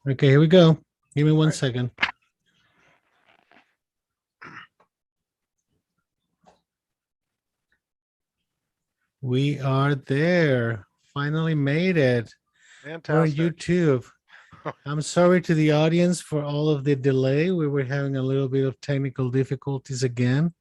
Okay, here we go. Give me All one right. second. We are there. Finally made it. We're on Fantastic. YouTube. I'm sorry to the audience for all of the delay. We were having a little bit of technical difficulties again,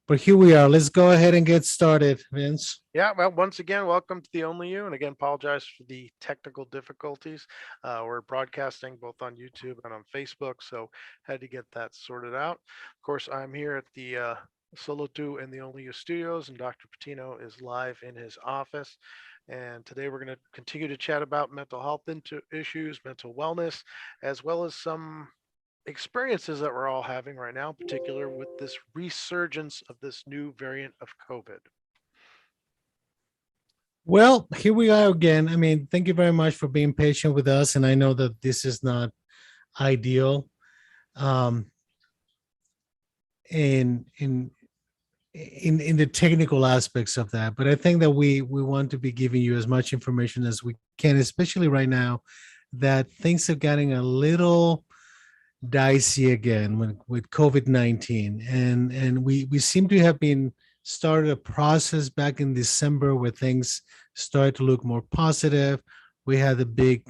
but here we are. Let's go ahead and get started, Vince. Yeah, well, once again, welcome to the Only You. And again, apologize for the technical difficulties. We're broadcasting both on YouTube and on Facebook, so had to get that sorted out. Of course, I'm here at the Solo 2 and the Only You studios, and Dr. Patino is live in his office. And today we're going to continue to chat about mental health issues, mental wellness, as well as some experiences that we're all having right now, in particular with this resurgence of this new variant of COVID. Well, here we are again. I mean, thank you very much for being patient with us. And I know that this is not ideal um, in in the technical aspects of that, but I think that we want to be giving you as much information as we can, especially right now that things are getting a little dicey again with COVID-19, and we seem to have been started a process back in December where things started to look more positive. We had a big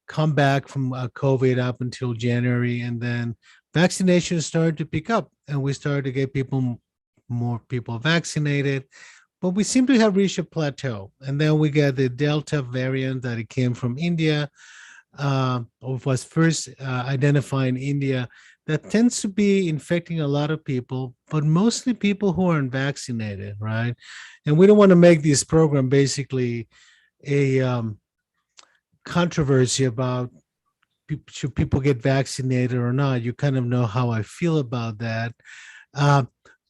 comeback from COVID up until January, and then vaccination started to pick up, and we started to get more people vaccinated. But we seem to have reached a plateau, and then we got the Delta variant that it came from India, or was first identified in India. That tends to be infecting a lot of people, but mostly people who are unvaccinated, right? And we don't want to make this program basically a controversy about should people get vaccinated or not. You kind of know how I feel about that. Uh,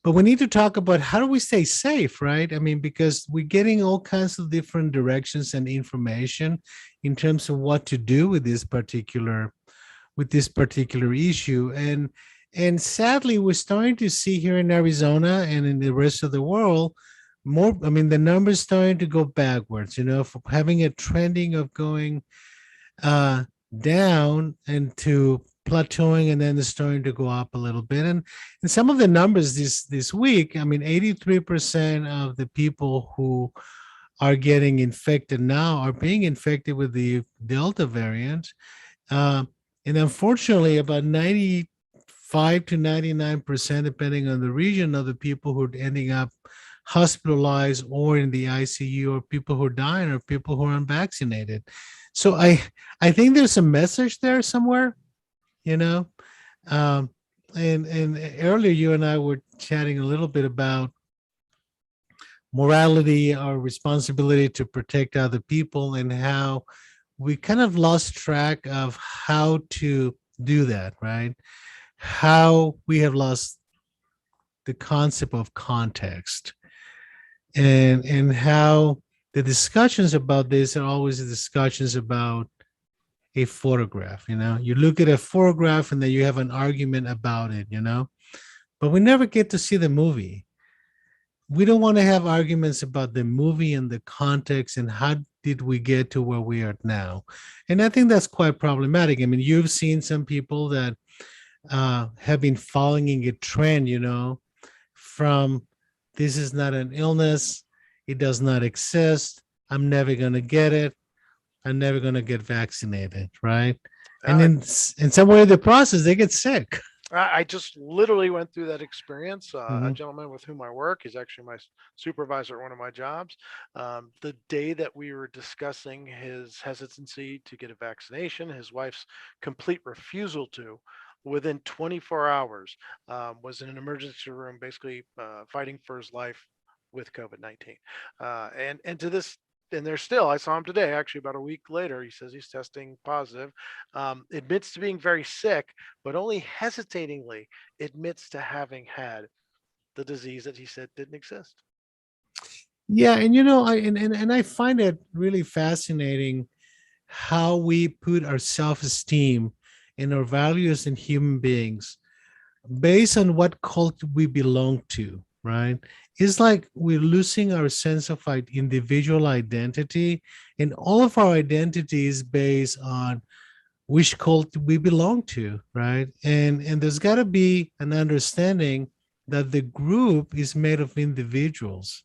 but we need to talk about how do we stay safe, right? I mean, because we're getting all kinds of different directions and information in terms of what to do with this particular issue. And sadly, we're starting to see here in Arizona and in the rest of the world more. I mean, the numbers starting to go backwards. For having a trending of going uh, down and to plateauing, and then it's starting to go up a little bit. And some of the numbers this week, I mean, 83% of the people who are getting infected now are being infected with the Delta variant. Uh, and unfortunately, about 95 to 99%, depending on the region, of the people who are ending up hospitalized or in the ICU, or people who are dying, or people who are unvaccinated. So I think there's a message there somewhere, you know. Um, and earlier you and I were chatting a little bit about morality, our responsibility to protect other people, and how we kind of lost track of how to do that, right? How we have lost the concept of context, and how the discussions about this are always the discussions about a photograph. You look at a photograph and then you have an argument about it. But we never get to see the movie. We don't want to have arguments about the movie and the context and how did we get to where we are now. And I think that's quite problematic. I mean, you've seen some people that have been following a trend, from this is not an illness, it does not exist, I'm never going to get it, I'm never going to get vaccinated, right? And Uh, in some way of the process, they get sick. I just literally went through that experience. A Mhm. gentleman with whom I work is actually my supervisor at one of my jobs. The day that we were discussing his hesitancy to get a vaccination, his wife's complete refusal to, within 24 hours, was in an emergency room, basically fighting for his life with COVID-19. And to this, and there's still, I saw him today, actually about a week later. He says he's testing positive, admits to being very sick, but only hesitatingly admits to having had the disease that he said didn't exist. Yeah, and and I find it really fascinating how we put our self-esteem and our values in human beings based on what cult we belong to, right? It's like we're losing our sense of individual identity, and all of our identity is based on which cult we belong to, right? And there's got to be an understanding that the group is made of individuals.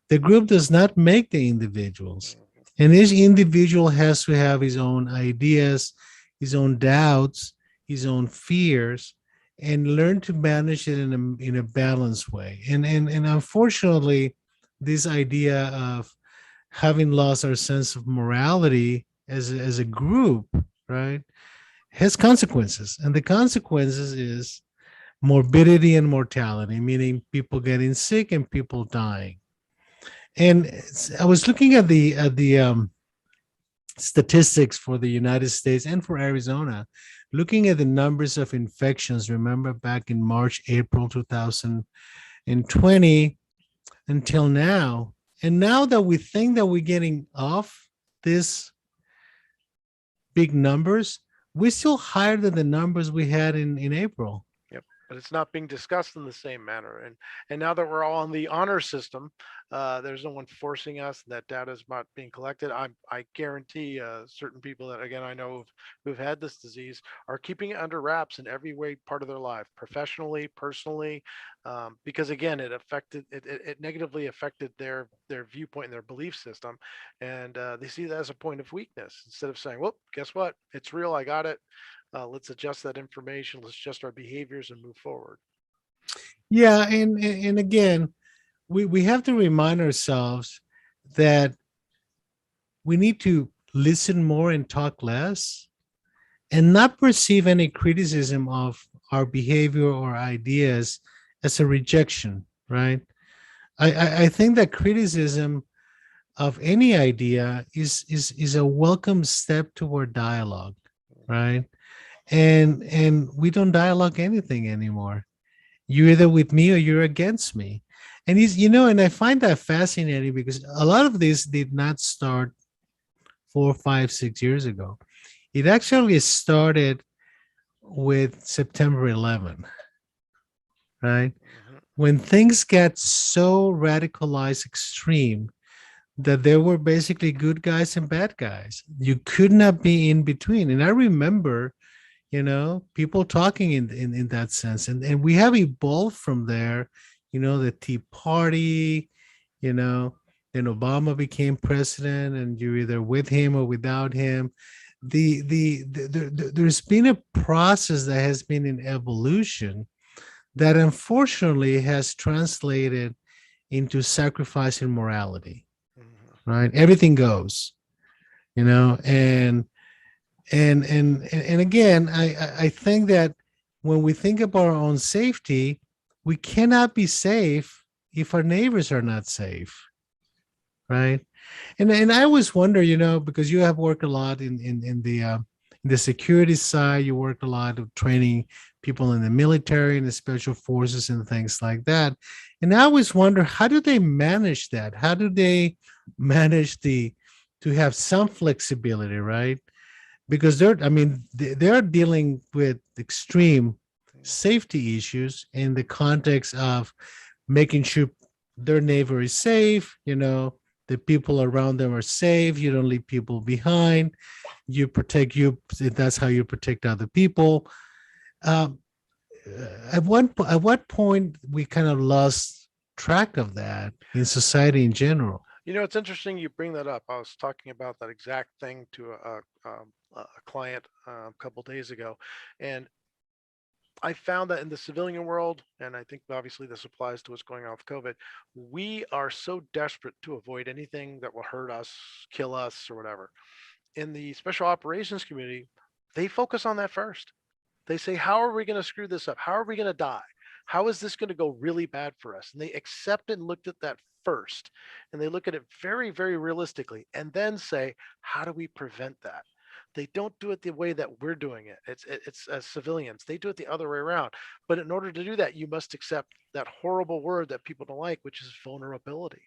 The group does not make the individuals. Mhm. And each individual has to have his own ideas, his own doubts, his own fears, and learn to manage it in a balanced way. And unfortunately, this idea of having lost our sense of morality as a group, right, has consequences. And the consequences is morbidity and mortality, meaning people getting sick and people dying. And I was looking at the statistics for the United States and for Arizona, looking at the numbers of infections. Remember back in March, April 2020 until now. And now that we think that we're getting off this big numbers, we're still higher than the numbers we had in April. Yep. But it's not being discussed in the same manner. And now that we're all on the honor system, there's no one forcing us. That data is not being collected. I guarantee certain people that, again, I know who've had this disease are keeping it under wraps in every way part of their life, professionally, personally, because again, it negatively affected their viewpoint and their belief system, and they see that as a point of weakness instead of saying, "Well, guess what? It's real. I got it. Let's adjust that information. Let's adjust our behaviors and move forward." Yeah, and again, we have to remind ourselves that we need to listen more and talk less and not perceive any criticism of our behavior or ideas as a rejection, right? I think that criticism of any idea is a welcome step toward dialogue, right? And we don't dialogue anything anymore. You're either with me or you're against me. And and I find that fascinating because a lot of this did not start 4, 5, 6 years ago. It actually started with September 11, right? Mhm. When things got so radicalized extreme that there were basically good guys and bad guys. You could not be in between. And I remember, people talking in that sense. And we have evolved from there, the Tea Party, you know, then Obama became president and you're either with him or without him. There's been a process that has been in evolution that unfortunately has translated into sacrificing morality, Mhm. right? Everything goes, and again, I think that when we think about our own safety, we cannot be safe if our neighbors are not safe, right? And I always wonder, because you have worked a lot in the security side, you work a lot of training people in the military and the special forces and things like that. And I always wonder, how do they manage that? How do they manage to have some flexibility, right? Because they're dealing with extreme safety issues in the context of making sure their neighbor is safe, the people around them are safe, you don't leave people behind, you protect you, that's how you protect other people. um, at what point we kind of lost track of that in society in general. It's interesting you bring that up. I was talking about that exact thing to a client a couple days ago, and I found that in the civilian world, and I think obviously this applies to what's going on with COVID, we are so desperate to avoid anything that will hurt us, kill us, or whatever. In the special operations community, they focus on that first. They say, how are we going to screw this up? How are we going to die? How is this going to go really bad for us? And they accept and looked at that first. And they look at it very, very realistically and then say, how do we prevent that? They don't do it the way that we're doing it. It's as civilians. They do it the other way around. But in order to do that, you must accept that horrible word that people don't like, which is vulnerability.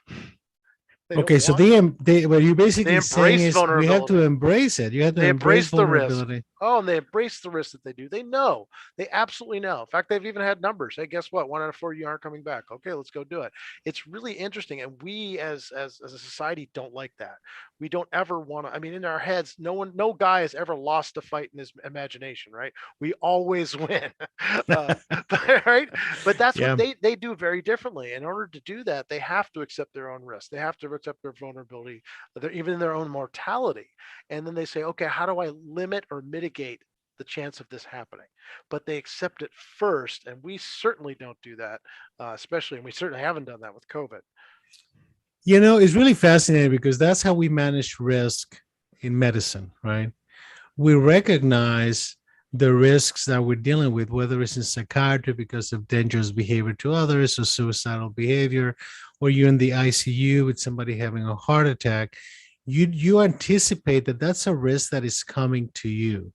They don't Okay, so want that. they what you're They basically saying embrace is we have to vulnerability. embrace it. You have to They embrace embrace the risk. vulnerability. Oh, and they embrace the risk that they do. They know. They absolutely know. In fact, they've even had numbers. Hey, guess what? 1 out of 4 you aren't coming back. Okay, let's go do it. It's really interesting, and we as a society don't like that. We don't ever want to. I mean, in our heads, no guy has ever lost a fight in his imagination, right? We always win, uh, right? But that's what Yeah. they do very differently. In order to do that, they have to accept their own risk. They have to accept their vulnerability, even their own mortality, and then they say, okay, how do I limit or mitigate the chance of this happening? But they accept it first, and we certainly don't do that, especially, and we certainly haven't done that with COVID. It's really fascinating because that's how we manage risk in medicine, right? We recognize the risks that we're dealing with, whether it's in psychiatry because of dangerous behavior to others or suicidal behavior, or you're in the ICU with somebody having a heart attack. You anticipate that that's a risk that is coming to you,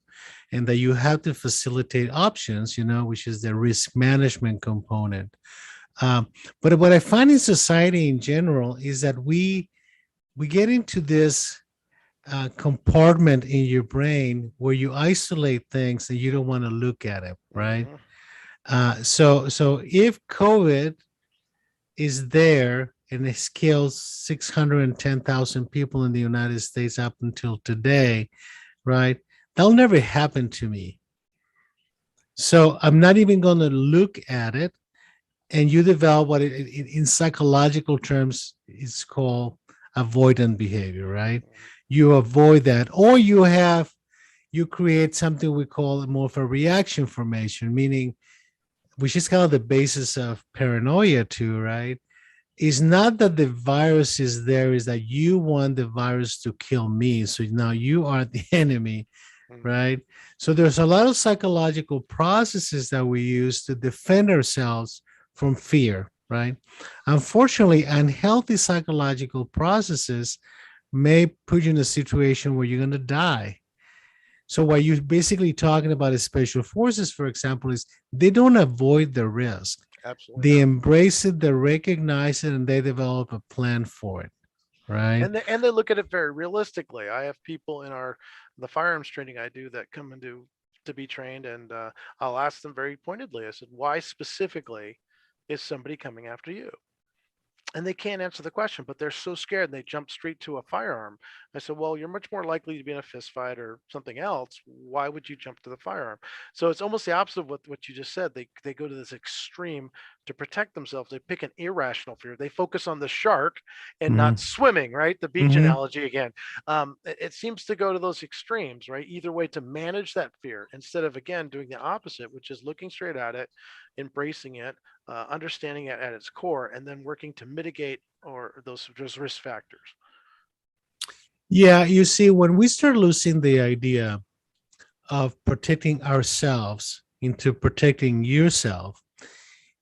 and that you have to facilitate options, which is the risk management component. But what I find in society in general is that we get into this compartment in your brain where you isolate things and you don't want to look at it, right? Hmm. So if COVID is there and it's killed 610,000 people in the United States up until today, right? That'll never happen to me. So I'm not even going to look at it. And you develop what in psychological terms is called avoidant behavior, right? You avoid that, or you create something we call more of a reaction formation, meaning, which is kind of the basis of paranoia too, right? Is not that the virus is there, is that you want the virus to kill me. So now you are the enemy, Hmm. right? So there's a lot of psychological processes that we use to defend ourselves from fear, right? Unfortunately, unhealthy psychological processes may put you in a situation where you're going to die. So what you're basically talking about is special forces, for example, is they don't avoid the risk. Absolutely They not. embrace it, they recognize it, and they develop a plan for it, right? And they look at it very realistically. I have people in our the firearms training I do that come into to be trained, and I'll ask them very pointedly. I said, why specifically is somebody coming after you? And they can't answer the question, but they're so scared and they jump straight to a firearm. I said, well, you're much more likely to be in a fist fight or something else. Why would you jump to the firearm? So it's almost the opposite of what you just said. They go to this extreme to protect themselves. They pick an irrational fear. They focus on the shark and Mm-hmm. not swimming, right? The beach Mm-hmm. analogy again. It seems to go to those extremes, right? Either way to manage that fear instead of, again, doing the opposite, which is looking straight at it, embracing it, understanding it at its core, and then working to mitigate or those risk factors. Yeah, you see, when we start losing the idea of protecting ourselves into protecting yourself,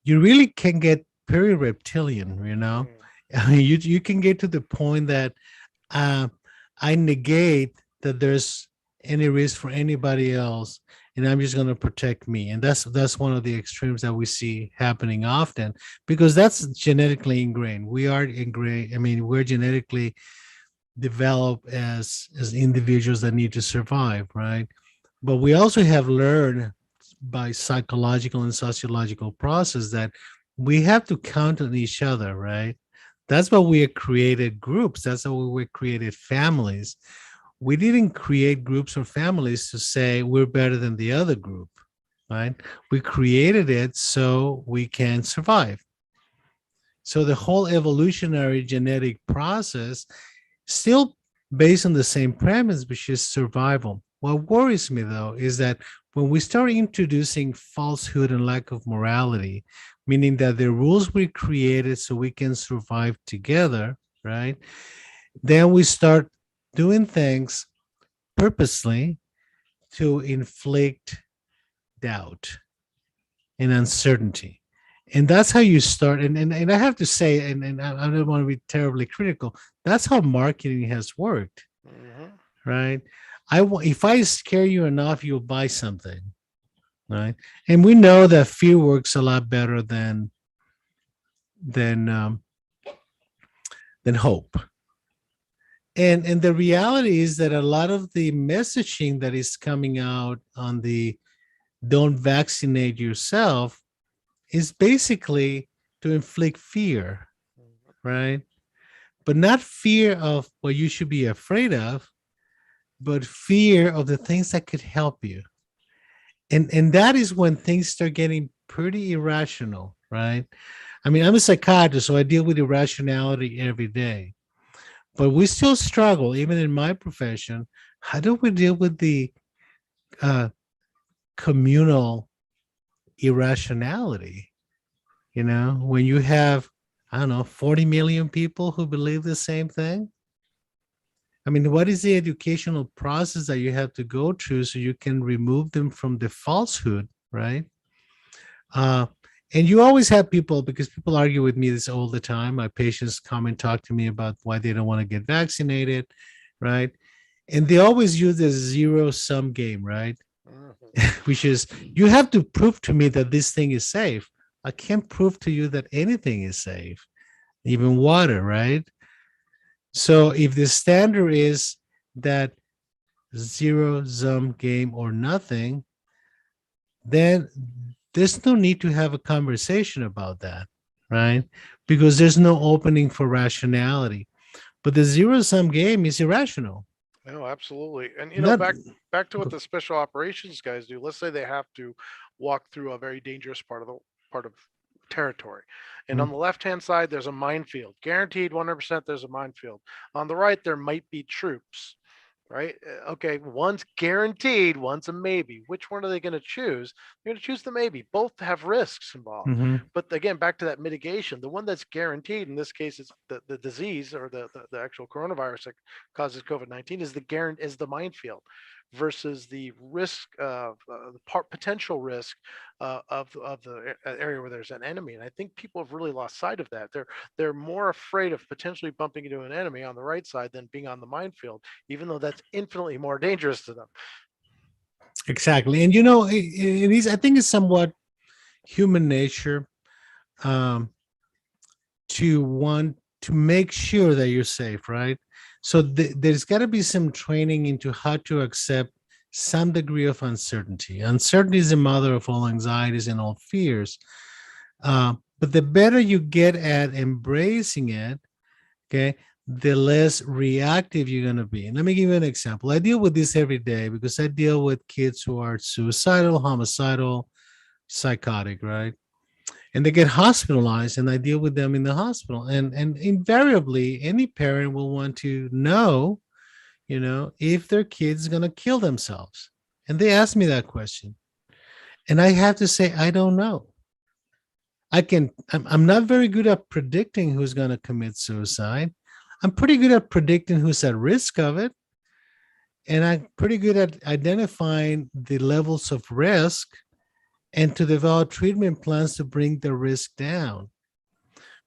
you really can get very reptilian. Mm. I mean, you can get to the point that uh, I negate that there's any risk for anybody else, and I'm just going to protect me. And that's one of the extremes that we see happening often, because that's genetically ingrained. We are ingrained. I mean, we're genetically developed as individuals that need to survive, right? But we also have learned by psychological and sociological process that we have to count on each other, right? That's why we created groups. That's why we created families. We didn't create groups or families to say we're better than the other group, right? We created it so we can survive. So the whole evolutionary genetic process still based on the same premise, which is survival. What worries me though is that when we start introducing falsehood and lack of morality, meaning that the rules we created so we can survive together, right? Then we start doing things purposely to inflict doubt and uncertainty. And that's how you start. And I have to say, and I don't want to be terribly critical, that's how marketing has worked, Hmm. right? If I scare you enough, you'll buy something, right? And we know that fear works a lot better than than hope. And the reality is that a lot of the messaging that is coming out on the don't vaccinate yourself is basically to inflict fear, Mhm. right? But not fear of what you should be afraid of, but fear of the things that could help you. And that is when things start getting pretty irrational, right? I mean, I'm a psychiatrist, so I deal with irrationality every day. But we still struggle, even in my profession. How do we deal with the uh, communal irrationality? You know, when you have, I don't know, 40 million people who believe the same thing. I mean, what is the educational process that you have to go through so you can remove them from the falsehood, right? Uh, and you always have people, because people argue with me this all the time. My patients come and talk to me about why they don't want to get vaccinated, right? And they always use this zero sum game, right? Mhm. Which is, you have to prove to me that this thing is safe. I can't prove to you that anything is safe, even water, right? So if the standard is that zero sum game or nothing, then there's no need to have a conversation about that, right? Because there's no opening for rationality. But the zero sum game is irrational. No, absolutely. And Not back to what the special operations guys do. Let's say they have to walk through a very dangerous part of territory. And on the left-hand side there's a minefield. Guaranteed 100% there's a minefield. On the right there might be troops, right? Okay, one's guaranteed, one's a maybe. Which one are they going to choose? They're going to choose the maybe. Both have risks involved. Mhm. But again, back to that mitigation, the one that's guaranteed, in this case, it's the disease or the actual coronavirus that causes COVID-19 is the minefield versus the risk of potential risk of the area where there's an enemy. And I think people have really lost sight of that. They're more afraid of potentially bumping into an enemy on the right side than being on the minefield, even though that's infinitely more dangerous to them. Exactly. And it is, I think it's somewhat human nature, um, to want to make sure that you're safe, right? So there's got to be some training into how to accept some degree of uncertainty. Uncertainty is the mother of all anxieties and all fears. But the better you get at embracing it, okay, the less reactive you're going to be. And let me give you an example. I deal with this every day because I deal with kids who are suicidal, homicidal, psychotic, right? And they get hospitalized, and I deal with them in the hospital. And invariably, any parent will want to know, if their kid's going to kill themselves. And they ask me that question. And I have to say, I don't know. I'm not very good at predicting who's going to commit suicide. I'm pretty good at predicting who's at risk of it. And I'm pretty good at identifying the levels of risk and to develop treatment plans to bring the risk down.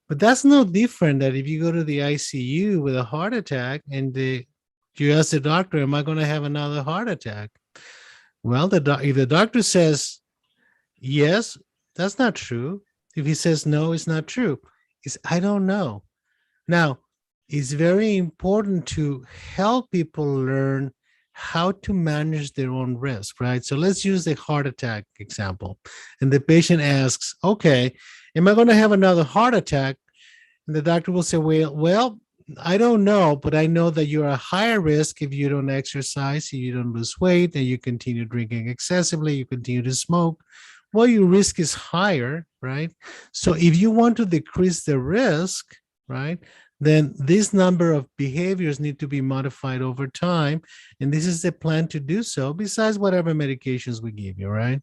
But that's no different that if you go to the ICU with a heart attack and you ask the doctor, am I going to have another heart attack? Well, if the doctor says yes, that's not true. If he says no, it's not true. It's I don't know. Now, it's very important to help people learn how to manage their own risk, right? So let's use the heart attack example. And the patient asks, okay, am I going to have another heart attack? And the doctor will say, well, I don't know, but I know that you're a higher risk if you don't exercise, if you don't lose weight, and you continue drinking excessively, you continue to smoke. Well, your risk is higher, right? So if you want to decrease the risk, right, then this number of behaviors need to be modified over time. And this is the plan to do so, besides whatever medications we give you, right?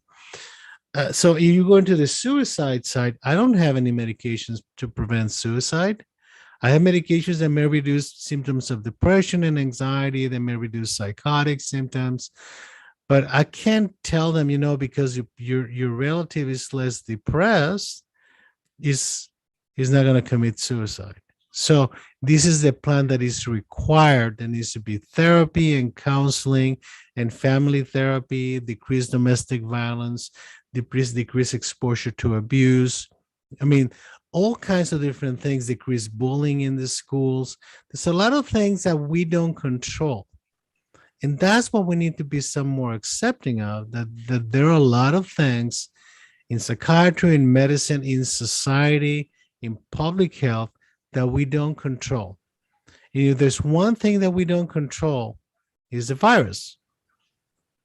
So if you go into the suicide side, I don't have any medications to prevent suicide. I have medications that may reduce symptoms of depression and anxiety, that may reduce psychotic symptoms, but I can't tell them, because your relative is less depressed, is not going to commit suicide. So this is the plan that is required. There needs to be therapy and counseling and family therapy, decrease domestic violence, decrease exposure to abuse. I mean, all kinds of different things, decrease bullying in the schools. There's a lot of things that we don't control. And that's what we need to be some more accepting of, that there are a lot of things in psychiatry, in medicine, in society, in public health that we don't control. If there's one thing that we don't control is the virus,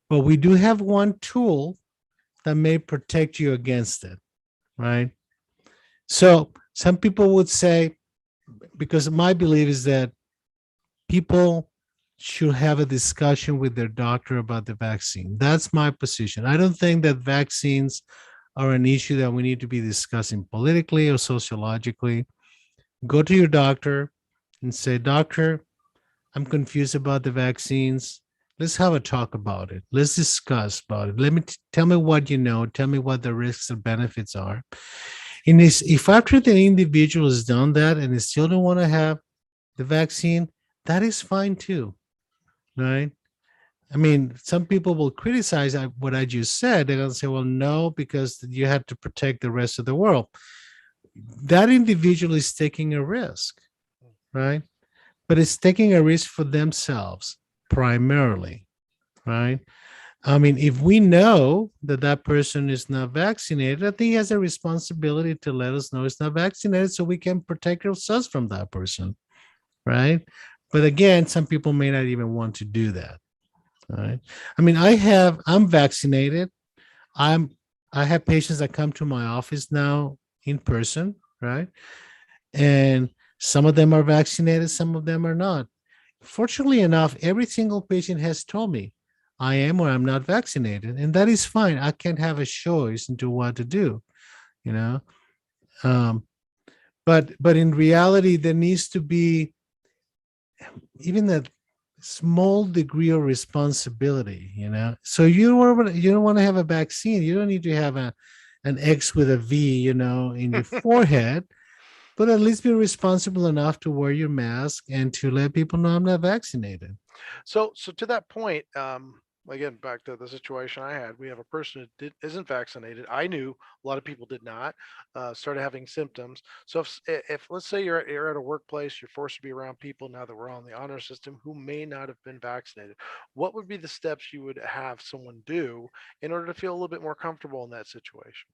but we do have one tool that may protect you against it, right? So some people would say, because my belief is that people should have a discussion with their doctor about the vaccine. That's my position. I don't think that vaccines are an issue that we need to be discussing politically or sociologically. Go to your doctor and say, Doctor, I'm confused about the vaccines. Let's have a talk about it. Let's discuss about it. Tell me what you know. Tell me what the risks and benefits are. And if after the individual has done that and they still don't want to have the vaccine, that is fine too, right? I mean, some people will criticize what I just said. They're going to say, well, no, because you had to protect the rest of the world. That individual is taking a risk, right? But it's taking a risk for themselves primarily, right? I mean, if we know that that person is not vaccinated, I think he has a responsibility to let us know it's not vaccinated so we can protect ourselves from that person, right? But again, some people may not even want to do that, right? I mean, I'm vaccinated. I'm I have patients that come to my office now in person, right? And some of them are vaccinated, some of them are not. Fortunately enough, every single patient has told me I am or I'm not vaccinated, and that is fine. I can have a choice into what to do, you know. Um, but in reality, there needs to be even a small degree of responsibility, you know. So you don't want to have a vaccine. You don't need to have an X with a V, you know, in your forehead, but at least be responsible enough to wear your mask and to let people know I'm not vaccinated. So to that point, again, back to the situation I had, we have a person who isn't vaccinated. I knew a lot of people did not, started having symptoms. So if let's say you're at a workplace, you're forced to be around people now that we're on the honor system who may not have been vaccinated, what would be the steps you would have someone do in order to feel a little bit more comfortable in that situation?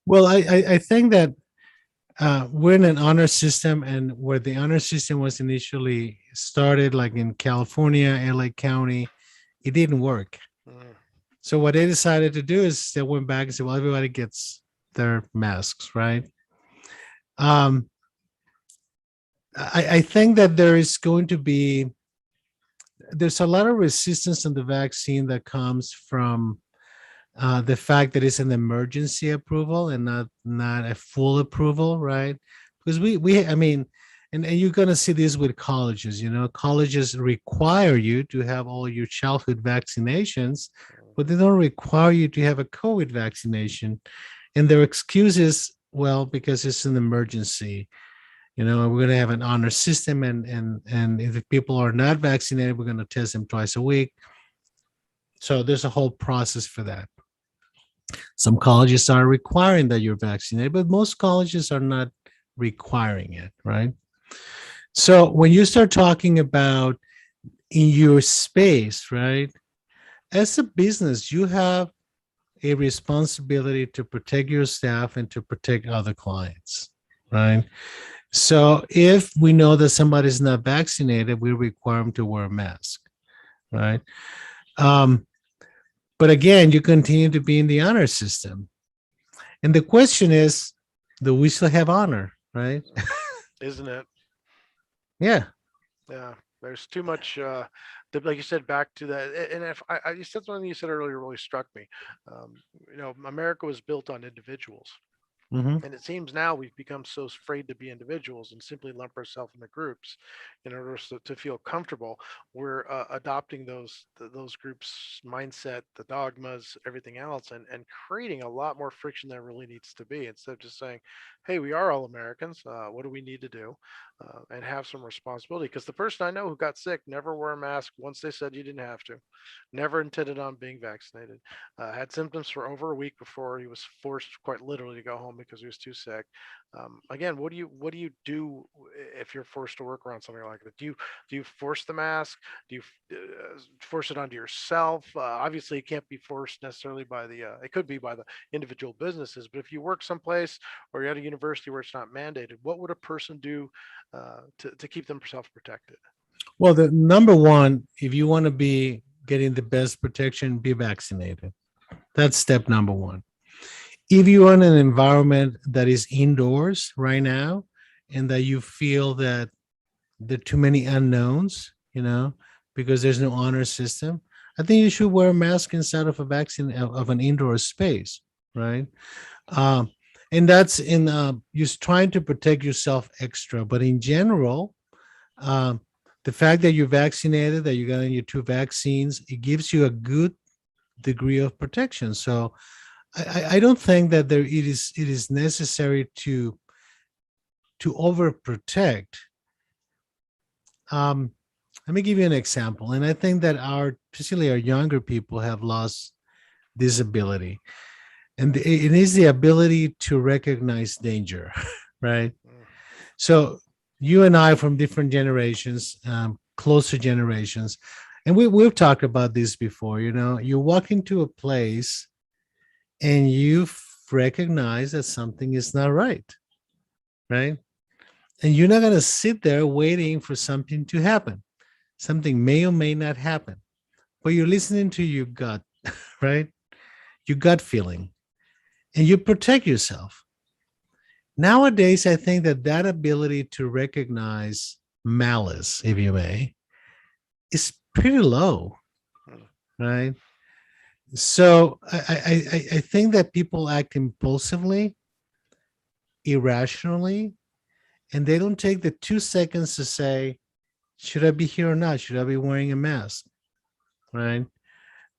Well, I think that we're in an honor system, and where the honor system was initially started, like in California, LA County, it didn't work. Mm, So what they decided to do is they went back and said, well, everybody gets their masks, right? Um, I think that there's a lot of resistance on the vaccine that comes from the fact that it's an emergency approval and not a full approval, right? Because I mean, and you're gonna see this with colleges. You know, colleges require you to have all your childhood vaccinations, mm. but they don't require you to have a COVID vaccination. And their excuse is, well, because it's an emergency. You know, we're gonna have an honor system, and if people are not vaccinated, we're gonna test them twice a week. So there's a whole process for that. Some colleges are requiring that you're vaccinated, but most colleges are not requiring it, right? So when you start talking about in your space, right, as a business, you have a responsibility to protect your staff and to protect other clients, right? So if we know that somebody's not vaccinated, we require them to wear a mask, right? Um, but again, you continue to be in the honor system. And the question is, do we still have honor, right? Isn't it? Yeah. Yeah, there's too much, like you said, back to that. And if you said something you said earlier really struck me. Um, America was built on individuals. Hmm. And it seems now we've become so afraid to be individuals and simply lump ourselves into groups in order to feel comfortable. We're adopting those groups' mindset, the dogmas, everything else, and creating a lot more friction than really needs to be. Instead of just saying, "Hey, we are all Americans. What do we need to do?" and have some responsibility. Because the person I know who got sick never wore a mask once they said you didn't have to, never intended on being vaccinated, had symptoms for over a week before he was forced quite literally to go home because he was too sick. Again, what do you do if you're forced to work around something like that? Do you force the mask? Do you force it onto yourself? Obviously, it can't be forced necessarily by the. It could be by the individual businesses, but if you work someplace or you're at a university where it's not mandated, what would a person do to keep themselves protected? Well, the number one, if you want to be getting the best protection, be vaccinated. That's step number one. If you're in an environment that is indoors right now and that you feel that there are too many unknowns, because there's no honor system, I think you should wear a mask inside of a vaccine of an indoor space, right? Um, and that's in you're trying to protect yourself extra, but in general, um, the fact that you're vaccinated, that you got your two vaccines, it gives you a good degree of protection. So I don't think that it is necessary to overprotect. Um, Let me give you an example, and I think that particularly our younger people, have lost this ability, and it is the ability to recognize danger, right? Mm. So you and I from different generations, closer generations, and we've talked about this before. You walk into a place and you recognize that something is not right, right? And you're not going to sit there waiting for something to happen. Something may or may not happen, but you're listening to your gut, right? Your gut feeling, and you protect yourself. Nowadays, I think that ability to recognize malice, if you may, is pretty low, Mm. right? So I think that people act impulsively, irrationally, and they don't take the 2 seconds to say, should I be here or not? Should I be wearing a mask? Right.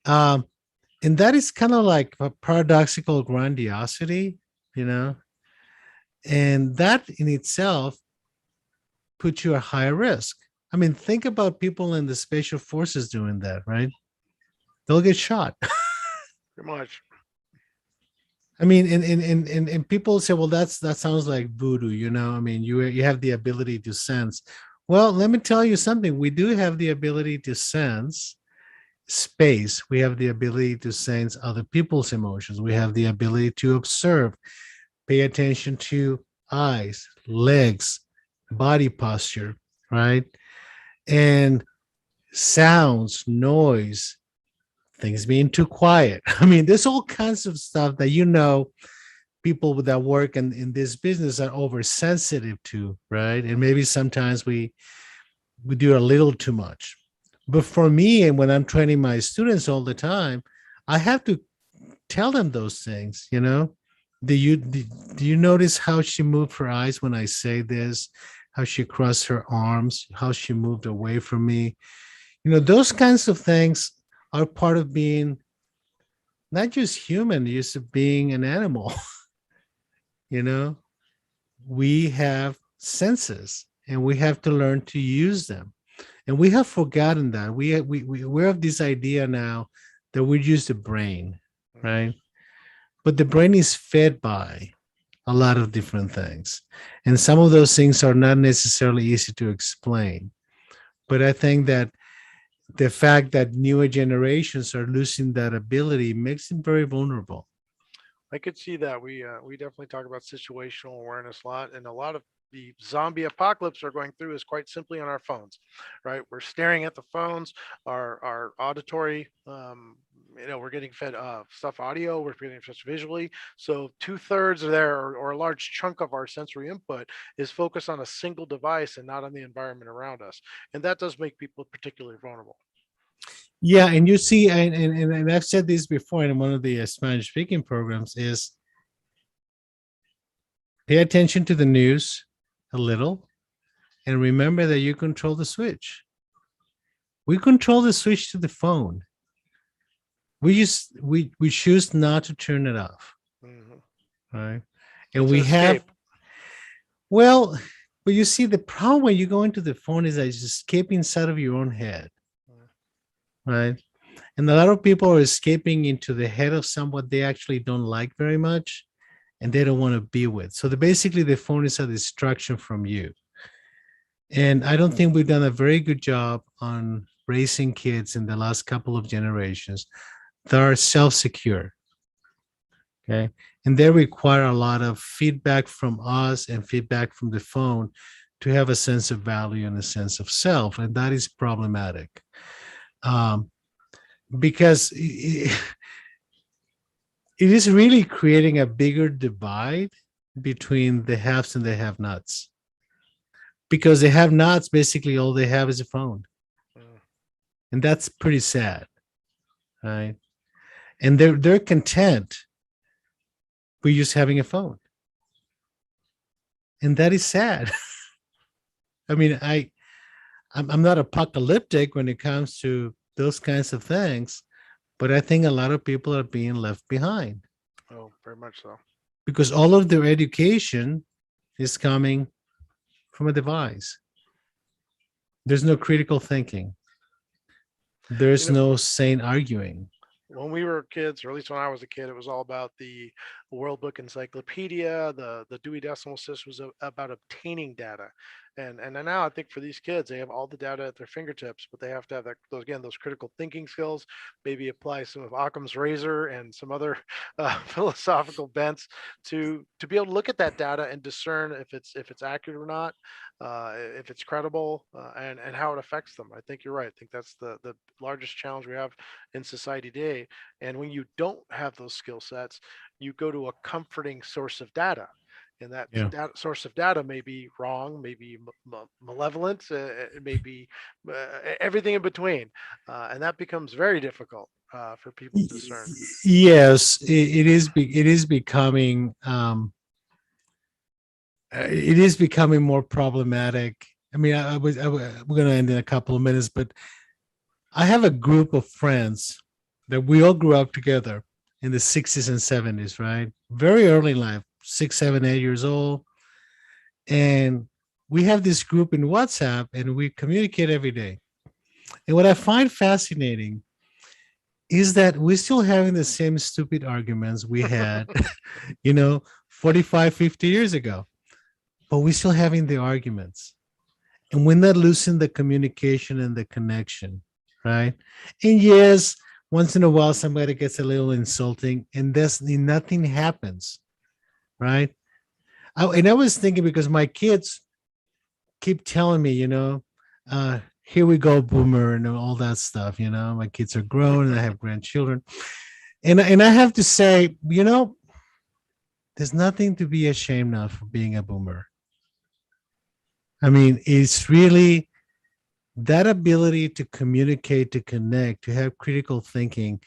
Um, and that is kind of like a paradoxical grandiosity, you know, and that in itself puts you at higher risk. I mean, think about people in the special forces doing that, right? They'll get shot. Pretty much. I mean, and people say, well, that sounds like voodoo, you know. I mean, you have the ability to sense. Well, let me tell you something. We do have the ability to sense space. We have the ability to sense other people's emotions. We have the ability to observe, pay attention to eyes, legs, body posture, right? And sounds, noise, things being too quiet. I mean, there's all kinds of stuff that people that work in this business are oversensitive to, right? And maybe sometimes we do a little too much. But for me, and when I'm training my students all the time, I have to tell them those things, you know. Do you notice how she moved her eyes when I say this? How she crossed her arms, how she moved away from me. Those kinds of things are part of being not just human, just being an animal. you know, we have senses and we have to learn to use them. And we have forgotten that. We have this idea now that we use the brain, Mm. right? But the brain is fed by a lot of different things. And some of those things are not necessarily easy to explain. But I think that the fact that newer generations are losing that ability makes them very vulnerable. I could see that. We definitely talk about situational awareness a lot, and a lot of the zombie apocalypse we're going through is quite simply on our phones, right? We're staring at the phones, our auditory, we're getting fed stuff audio, we're getting stuff visually. So 2/3 of there, or a large chunk of our sensory input is focused on a single device and not on the environment around us, and that does make people particularly vulnerable. Yeah, and you see, and I've said this before in one of the Spanish speaking programs, is pay attention to the news a little and remember that you control the switch. We control the switch to the phone. We choose not to turn it off, Mhm. right? And It's an we have, escape. well, But you see, the problem when you go into the phone is that it's escaping inside of your own head, Mm. right? And a lot of people are escaping into the head of someone they actually don't like very much and they don't want to be with. So basically, the phone is a distraction from you. And I don't think we've done a very good job on raising kids in the last couple of generations that are self-secure. Okay. And they require a lot of feedback from us and feedback from the phone to have a sense of value and a sense of self. And that is problematic. Um, because it is really creating a bigger divide between the haves and the have nots. Because the have nots, basically, all they have is a phone. Mm. And that's pretty sad. Right. And they're content with just having a phone. And that is sad. I mean, I'm not apocalyptic when it comes to those kinds of things, but I think a lot of people are being left behind Oh, very much so. because all of their education is coming from a device. There's no critical thinking. You There's know, no sane arguing. when we were kids, or at least when I was a kid, it was all about the World Book Encyclopedia. The Dewey Decimal System was about obtaining data, and then now I think for these kids, they have all the data at their fingertips, but they have to have that those critical thinking skills. Maybe apply some of Occam's razor and some other philosophical bents to be able to look at that data and discern if it's accurate or not, if it's credible, and how it affects them. I think you're right. I think that's the largest challenge we have in society today. And when you don't have those skill sets, you go to a comforting source of data. And that Yeah. source of data may be wrong, maybe malevolent, it may be everything in between. And that becomes very difficult for people to discern. Yes, it is becoming it is becoming more problematic. I mean, we're going to end in a couple of minutes, but I have a group of friends that we all grew up together in the 60s and 70s, right? Very early in life, 6, 7, 8 years old. And we have this group in WhatsApp and we communicate every day. And what I find fascinating is that we're still having the same stupid arguments we had, you know, 45, 50 years ago, but we're still having the arguments. And we're not losing the communication and the connection, right? And yes, once in a while somebody gets a little insulting and nothing happens, right? And I was thinking because my kids keep telling me, here we go, boomer, and all that stuff. My kids are grown and I have grandchildren. And I have to say, there's nothing to be ashamed of for being a boomer. I mean, it's really that ability to communicate, to connect, to have critical thinking,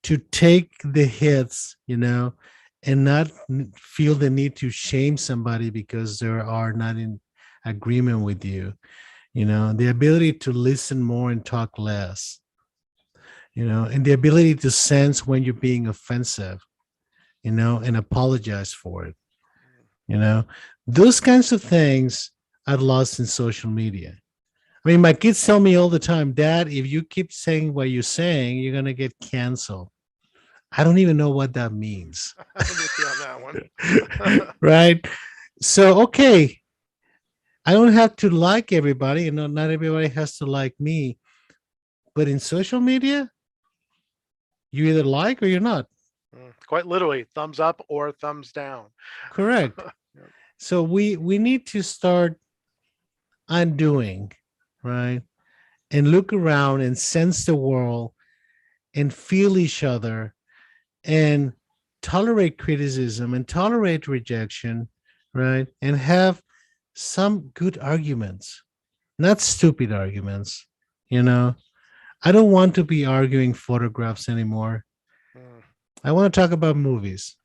to take the hits, and not feel the need to shame somebody because they are not in agreement with you. The ability to listen more and talk less, and the ability to sense when you're being offensive, and apologize for it. Those kinds of things I've lost in social media. I mean, my kids tell me all the time, Dad, if you keep saying what you're saying, you're going to get canceled. I don't even know what that means. I'm with you on that one. Right? So, okay, I don't have to like everybody, not everybody has to like me. But in social media, you either like or you're not. Quite literally, thumbs up or thumbs down. Correct. Yep. So we need to start undoing, right? And look around and sense the world and feel each other and tolerate criticism and tolerate rejection, right? And have some good arguments, not stupid arguments. I don't want to be arguing photographs anymore. Mm. I want to talk about movies.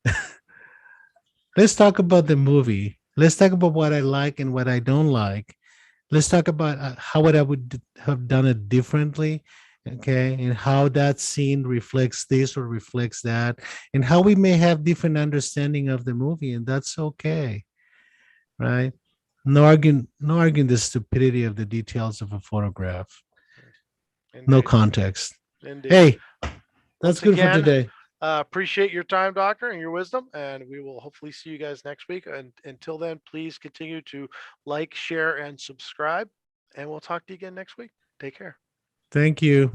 Let's talk about the movie. Let's talk about what I like and what I don't like. Let's talk about how I would have done it differently, okay, and how that scene reflects this or reflects that, and how we may have different understanding of the movie, and that's okay, right? No arguing the stupidity of the details of a photograph. No Indeed. context. Indeed. Hey, that's Once good for again, today. appreciate your time, doctor, and your wisdom. And we will hopefully see you guys next week. And until then, please continue to like, share, and subscribe. And we'll talk to you again next week. Take care. Thank you.